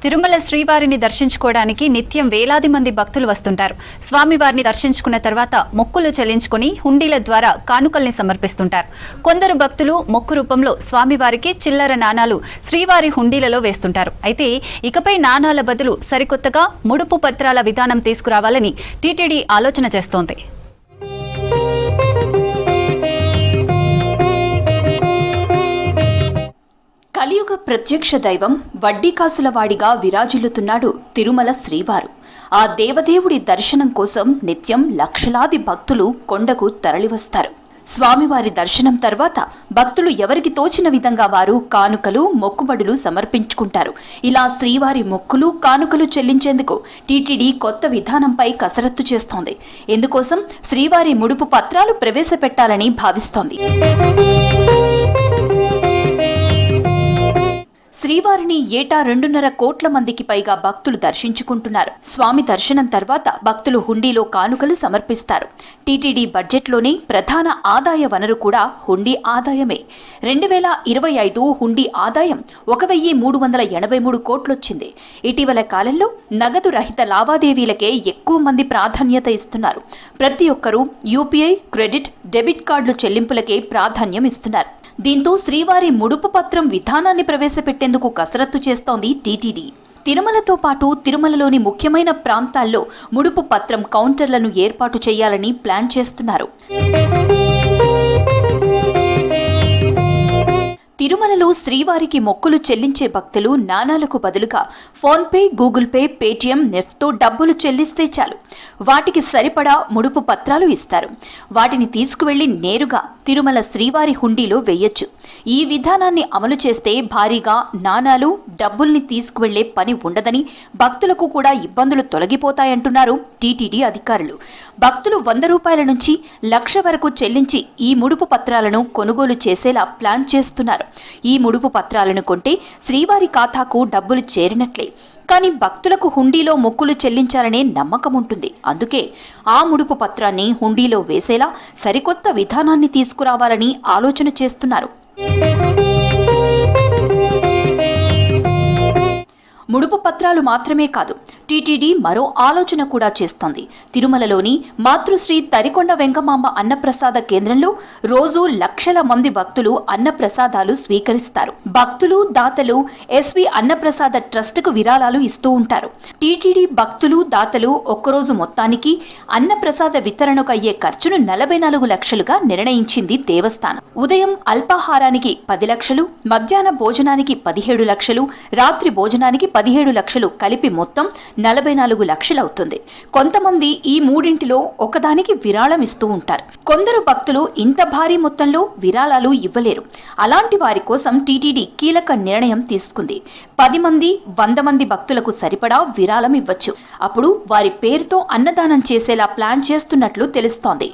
తిరుమల శ్రీవారిని దర్శించుకోవడానికి నిత్యం వేలాది మంది భక్తులు వస్తుంటారు. స్వామివారిని దర్శించుకున్న తర్వాత మొక్కులు చెల్లించుకుని హుండీల ద్వారా కానుకల్ని సమర్పిస్తుంటారు. కొందరు భక్తులు మొక్కు రూపంలో స్వామివారికి చిల్లర నాణాలు శ్రీవారి హుండీలలో వేస్తుంటారు. అయితే ఇకపై నాణాల బదులు సరికొత్తగా ముడుపు పత్రాల విధానం తీసుకురావాలని టీటీడీ ఆలోచన చేస్తోంది. కలియుగ ప్రత్యక్ష దైవం వడ్డీకాసుల వాడిగా విరాజిల్లుతున్నాడు తిరుమల శ్రీవారు. ఆ దేవదేవుడి దర్శనం కోసం నిత్యం లక్షలాది భక్తులు కొండకు తరలివస్తారు. స్వామివారి దర్శనం తర్వాత భక్తులు ఎవరికి తోచిన విధంగా వారు కానుకలు మొక్కుబడులు సమర్పించుకుంటారు. ఇలా శ్రీవారి మొక్కులు కానుకలు చెల్లించేందుకు టీటీడీ కొత్త విధానంపై కసరత్తు చేస్తోంది. ఇందుకోసం శ్రీవారి ముడుపు పత్రాలు ప్రవేశపెట్టాలని భావిస్తోంది. శ్రీవారిని ఏటా 2.5 కోట్ల మందికి పైగా భక్తులు దర్శించుకుంటున్నారు. స్వామి దర్శనం తర్వాత భక్తులు హుండీలో కానుకలు సమర్పిస్తారు. టీటీడీ బడ్జెట్లోనే ప్రధాన ఆదాయ వనరు కూడా హుండీ ఆదాయమే. 2025 హుండీ ఆదాయం 1,383 కోట్లొచ్చింది. ఇటీవల కాలంలో నగదు రహిత లావాదేవీలకే ఎక్కువ మంది ప్రాధాన్యత ఇస్తున్నారు. ప్రతి ఒక్కరూ యూపీఐ, క్రెడిట్, డెబిట్ కార్డులు చెల్లింపులకే ప్రాధాన్యం ఇస్తున్నారు. దీంతో శ్రీవారి ముడుపు పత్రం విధానాన్ని ప్రవేశపెట్టేందుకు కసరత్తు చేస్తోంది టీటీడీ. తిరుమలతో పాటు తిరుమలలోని ముఖ్యమైన ప్రాంతాల్లో ముడుపు పత్రం కౌంటర్లను ఏర్పాటు చేయాలని ప్లాన్ చేస్తున్నారు. తిరుమలలో శ్రీవారికి మొక్కులు చెల్లించే భక్తులు నాణాలకు బదులుగా ఫోన్పే, గూగుల్ పే, పేటీఎం, నెఫ్ట్తో డబ్బులు చెల్లిస్తే చాలు. వాటికి సరిపడా ముడుపు పత్రాలు ఇస్తారు. వాటిని తీసుకువెళ్లి నేరుగా తిరుమల శ్రీవారి హుండీలో వేయొచ్చు. ఈ విధానాన్ని అమలు చేస్తే భారీగా నాణాలు, డబ్బుల్ని తీసుకువెళ్లే పని ఉండదని, భక్తులకు కూడా ఇబ్బందులు తొలగిపోతాయంటున్నారు టీటీడీ అధికారులు. భక్తులు 100 రూపాయల నుంచి 1,00,000 వరకు చెల్లించి ఈ ముడుపు పత్రాలను కొనుగోలు చేసేలా ప్లాన్ చేస్తున్నారు. ఈ ముడుపు పత్రాలను కొంటే శ్రీవారి ఖాతాకు డబ్బులు చేరినట్లే. కానీ భక్తులకు హుండీలో మొక్కులు చెల్లించాలనే నమ్మకం ఉంటుంది. అందుకే ఆ ముడుపు పత్రాన్ని హుండీలో వేసేలా సరికొత్త విధానాన్ని తీసుకురావాలని ఆలోచన చేస్తున్నారు. ముడుపు పత్రాలు మాత్రమే కాదు, టీటీడీ మరో ఆలోచన కూడా చేస్తోంది. తిరుమలలోని మాతృశ్రీ తరికొండ వెంకమాంబ అన్నప్రసాద కేంద్రంలో రోజు లక్షల మంది భక్తులు అన్నప్రసాదాలు స్వీకరిస్తారు. భక్తులు, దాతలు ఎస్వి అన్నప్రసాద ట్రస్టుకు విరాళాలు ఇస్తూ ఉంటారు. టీటీడీ భక్తులు, దాతలు ఒక్కరోజు మొత్తానికి అన్నప్రసాద వితరణకు అయ్యే ఖర్చును 44 లక్షలుగా నిర్ణయించింది దేవస్థానం. ఉదయం అల్పాహారానికి 10 లక్షలు, మధ్యాహ్న భోజనానికి 17 లక్షలు, రాత్రి భోజనానికి 17 లక్షలు కలిపి మొత్తం 44 లక్షలవుతుంది. కొంతమంది ఈ మూడింటిలో ఒకదానికి విరాళం ఇస్తూ ఉంటారు. కొందరు భక్తులు ఇంత భారీ మొత్తంలో విరాళాలు ఇవ్వలేరు. అలాంటి వారి కోసం టీటీడీ కీలక నిర్ణయం తీసుకుంది. 10 మంది, 100 మంది భక్తులకు సరిపడా విరాళం ఇవ్వచ్చు. అప్పుడు వారి పేరుతో అన్నదానం చేసేలా ప్లాన్ చేస్తున్నట్లు తెలుస్తోంది.